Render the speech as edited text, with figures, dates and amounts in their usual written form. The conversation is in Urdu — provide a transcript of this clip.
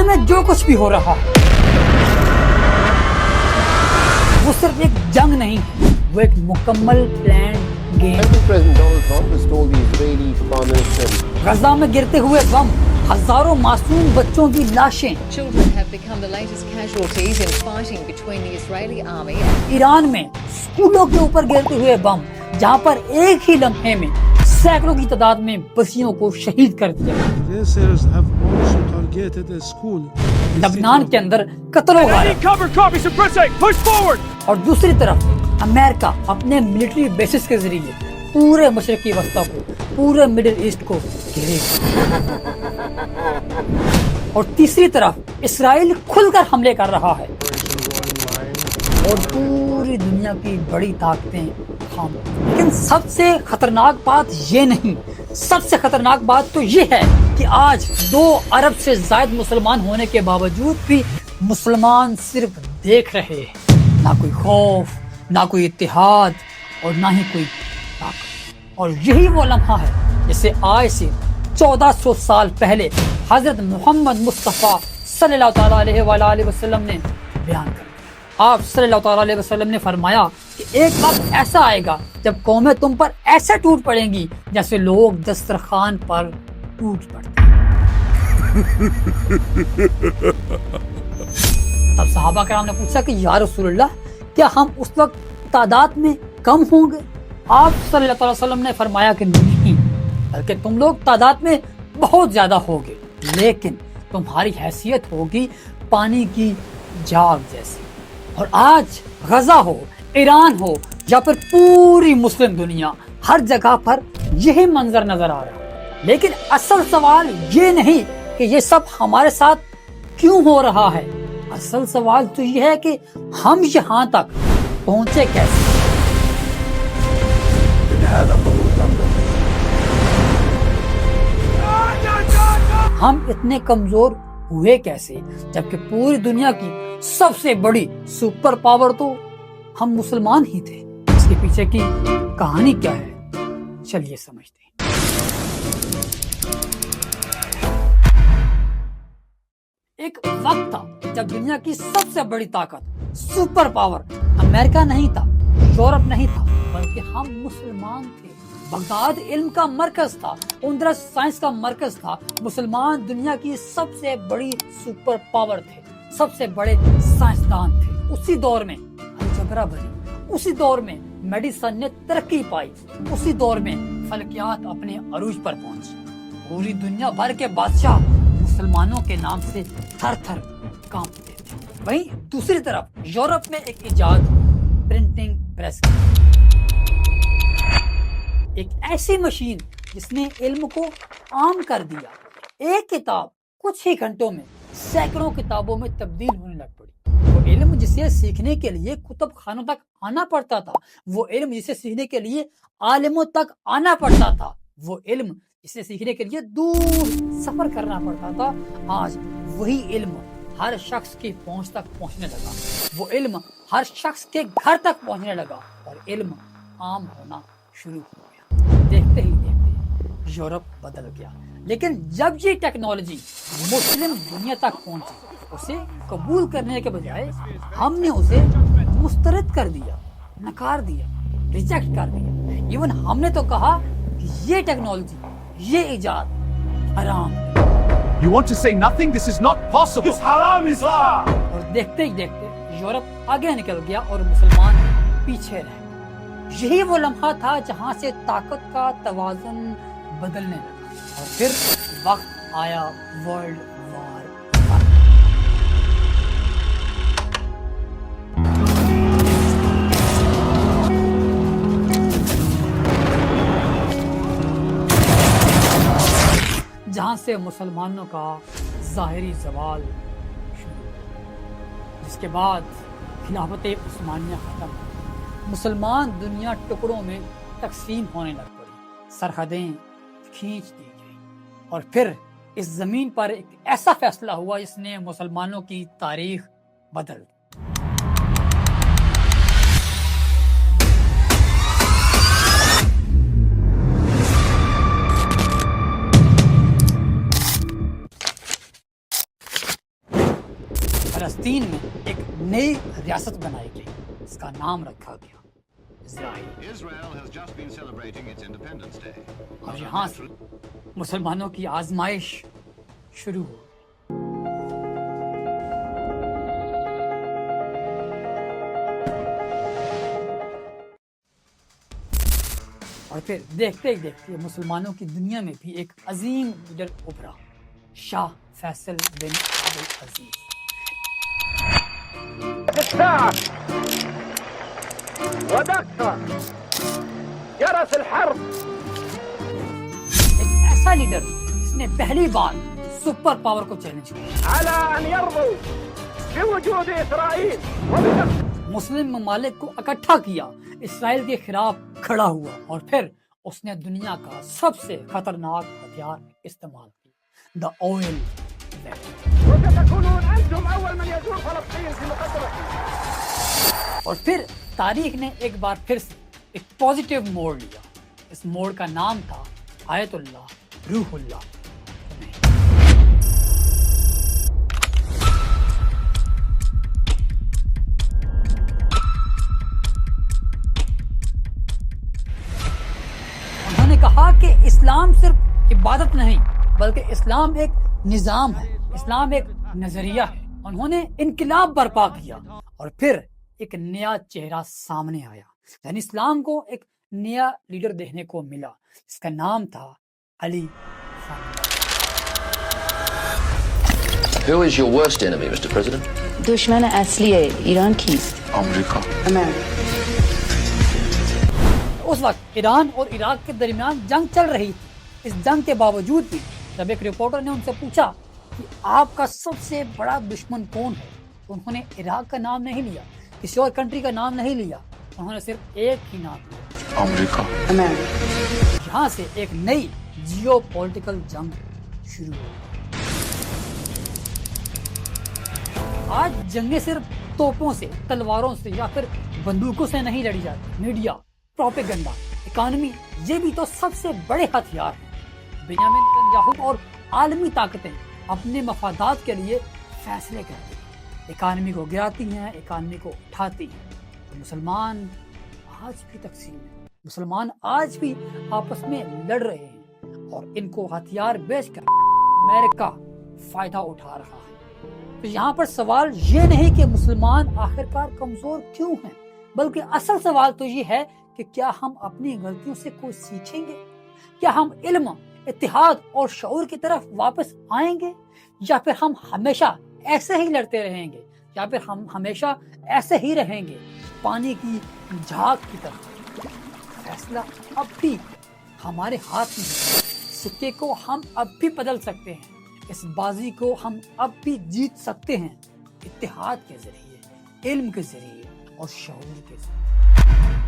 میں جو کچھ بھی ہو رہا ہے وہ صرف ایک جنگ نہیں ہے، وہ ایک مکمل plan game. President Donald Trump has told the Israeli farmers Gaza میں گرتے ہوئے بم، ہزاروں معصوم بچوں کی لاشیں۔ Children have become the latest casualties in fighting between the Israeli army and Iran میں اسکولوں کے اوپر گرتے ہوئے بم، جہاں پر ایک ہی لمحے میں سینکڑوں کی تعداد میں بچیوں کو شہید کر دیا۔ Aggressors have also targeted a school. لبنان کے اندر قتل و غارت، اور دوسری طرف امریکہ اپنے ملٹری بیسز کے ذریعے پورے مشرقی وسطی کو، پورے مڈل ایسٹ کو گھیرے گا، اور تیسری طرف اسرائیل کھل کر حملے کر رہا ہے، اور پوری دنیا کی بڑی طاقتیں تھام۔ لیکن سب سے خطرناک بات یہ نہیں، سب سے خطرناک بات تو یہ ہے کہ آج 2 ارب سے زائد مسلمان ہونے کے باوجود بھی مسلمان صرف دیکھ رہے ہیں، نہ کوئی خوف، نہ کوئی اتحاد، اور نہ ہی کوئی طاقت۔ اور یہی وہ لمحہ ہے جسے آج سے 1400 سال پہلے حضرت محمد مصطفیٰ صلی اللہ تعالیٰ علیہ وآلہ وسلم نے بیان کر دیا۔ آپ صلی اللہ تعالیٰ علیہ وسلم نے فرمایا کہ ایک وقت ایسا آئے گا جب قومیں تم پر ایسے ٹوٹ پڑیں گی جیسے لوگ دسترخوان پر ٹوٹ پڑتے ہیں۔ تب صحابہ کرام نے پوچھا کہ یا رسول اللہ، کیا ہم اس وقت تعداد میں کم ہوں گے؟ آپ صلی اللہ علیہ وسلم نے فرمایا کہ نہیں، بلکہ تم لوگ تعداد میں بہت زیادہ ہوگے، لیکن تمہاری حیثیت ہوگی پانی کی جھاگ جیسی۔ اور آج غزہ ہو، ایران ہو، یا پھر پوری مسلم دنیا، ہر جگہ پر یہی منظر نظر آ رہا ہے۔ لیکن اصل سوال یہ نہیں کہ یہ سب ہمارے ساتھ کیوں ہو رہا ہے، اصل سوال تو یہ ہے کہ ہم یہاں تک پہنچے کیسے۔ ہم اتنے کمزور ہوئے کیسے جبکہ پوری دنیا کی سب سے بڑی سپر پاور تو ہم مسلمان ہی تھے؟ اس کے پیچھے کی کہانی کیا ہے، چلیے سمجھتے ہیں۔ ایک وقت تھا جب دنیا کی سب سے بڑی طاقت، سپر پاور، امریکہ نہیں تھا، یورپ نہیں تھا، بلکہ ہم مسلمان تھے۔ بغداد علم کا مرکز تھا، اندرس سائنس کا مرکز تھا۔ مسلمان دنیا کی سب سے بڑی سپر پاور تھے، سب سے بڑے سائنسدان تھے۔ اسی دور میں الجبرا بنی، اسی دور میں میڈیسن نے ترقی پائی، اسی دور میں فلکیات اپنے عروج پر پہنچی۔ پوری دنیا بھر کے بادشاہ مسلمانوں کے نام سے تھر تھر کانپتے تھے۔ وہیں دوسری طرف یورپ میں ایک ایجاد، پرنٹنگ پریس، ایک ایسی مشین جس نے علم کو عام کر دیا۔ ایک کتاب کچھ ہی گھنٹوں میں سینکڑوں کتابوں میں تبدیل ہونے لگ پڑی۔ وہ علم جسے سیکھنے کے لیے کتب خانوں تک آنا پڑتا تھا، وہ علم جسے سیکھنے کے لیے عالموں تک آنا پڑتا تھا، وہ علم جسے سیکھنے کے لیے دور سفر کرنا پڑتا تھا، آج وہی علم ہر شخص کی پہنچ تک پہنچنے لگا، وہ علم ہر شخص کے گھر تک پہنچنے لگا، اور علم عام ہونا شروع ہو گیا۔ دیکھتے ہی دیکھتے یورپ بدل گیا، لیکن جب یہ ٹیکنالوجی مسلم دنیا تک پہنچی، اسے قبول کرنے کے بجائے ہم نے اسے مسترد کر دیا، نکار دیا، ریجیکٹ کر دیا۔ ایون ہم نے تو کہا کہ یہ ٹیکنالوجی، یہ ایجاد حرام ہے۔ You want to say nothing? This is not possible. This haram is haram. اور دیکھتے ہی دیکھتے یورپ آگے نکل گیا اور مسلمان پیچھے رہ گئے۔ یہی وہ لمحہ تھا جہاں سے طاقت کا توازن بدلنے لگا، اور پھر وقت آیا ورلڈ وار کا۔ جہاں سے مسلمانوں کا ظاہری زوال شروع ہوا، جس کے بعد خلافت عثمانیہ ختم، مسلمان دنیا ٹکڑوں میں تقسیم ہونے لگ پڑی، سرحدیں کھینچ دی گئیں، اور پھر اس زمین پر ایک ایسا فیصلہ ہوا جس نے مسلمانوں کی تاریخ بدل دی۔ فلسطین میں ایک نئی ریاست بنائی گئی، اس کا نام رکھا گیا اسرائیل۔ Israel has just been celebrating its Independence Day. اور یہاں سے مسلمانوں کی آزمائش شروع ہو۔ اور پھر دیکھتے ہی دیکھتے مسلمانوں کی دنیا میں بھی ایک عظیم لیڈر ابھرا، شاہ فیصل بن عبد العزیز۔ ایک ایسا لیڈر جس نے پہلی بار سپر پاور کو چیلنج کیا، مسلم ممالک کو اکٹھا کیا، اسرائیل کے خلاف کھڑا ہوا، اور پھر اس نے دنیا کا سب سے خطرناک ہتھیار استعمال کیا، دا آئل اور پھر تاریخ نے ایک بار پھر سے ایک پازیٹیو موڑ لیا۔ اس موڑ کا نام تھا آیت اللہ روح اللہ۔ انہوں نے کہا کہ اسلام صرف عبادت نہیں بلکہ اسلام ایک نظام ہے، اسلام ایک نظریہ ہے۔ انہوں نے انقلاب برپا کیا اور پھر ایک نیا چہرہ سامنے آیا، یعنی اسلام کو ایک نیا لیڈر دیکھنے کو ملا، اس کا نام تھا علی خامنہ۔ Who is your worst enemy, Mr. President? دشمن اصلی ایران کیست؟ امریکہ۔ امریکہ۔ اس وقت ایران اور عراق کے درمیان جنگ چل رہی تھی۔ اس جنگ کے باوجود بھی جب ایک رپورٹر نے ان سے پوچھا کہ آپ کا سب سے بڑا دشمن کون ہے، تو انہوں نے عراق کا نام نہیں لیا، کسی اور کنٹری کا نام نہیں لیا، انہوں نے صرف ایک ہی نام لیا، امریکہ۔ امریکہ۔ یہاں سے ایک نئی جیو پولیٹیکل جنگ شروع ہوئی۔ آج جنگیں صرف توپوں سے، تلواروں سے یا پھر بندوقوں سے نہیں لڑی جاتی۔ میڈیا، پروپیگنڈا، اکانومی، یہ بھی تو سب سے بڑے ہتھیار ہیں۔ بنیامین نتنیاہو اور عالمی طاقتیں اپنے مفادات کے لیے فیصلے کرتی ہیں، اکانومی کو گراتی ہیں، اکانومی کو اٹھاتی ہیں۔ مسلمان آج بھی تقسیم ہیں، مسلمان آج بھی آپس میں لڑ رہے ہیں اور ان کو ہتھیار بیچ کر امریکہ فائدہ اٹھا رہا ہے۔ تو یہاں پر سوال یہ نہیں کہ مسلمان آخرکار کمزور کیوں ہیں، بلکہ اصل سوال تو یہ ہے کہ کیا ہم اپنی غلطیوں سے کچھ سیکھیں گے؟ کیا ہم علم، اتحاد اور شعور کی طرف واپس آئیں گے، یا پھر ہم ہمیشہ ایسے ہی لڑتے رہیں گے، یا پھر ہم ہمیشہ ایسے ہی رہیں گے پانی کی جھاگ کی طرف؟ فیصلہ اب بھی ہمارے ہاتھ میں ہے، سکے کو ہم اب بھی بدل سکتے ہیں، اس بازی کو ہم اب بھی جیت سکتے ہیں، اتحاد کے ذریعے، علم کے ذریعے اور شعور کے ذریعے۔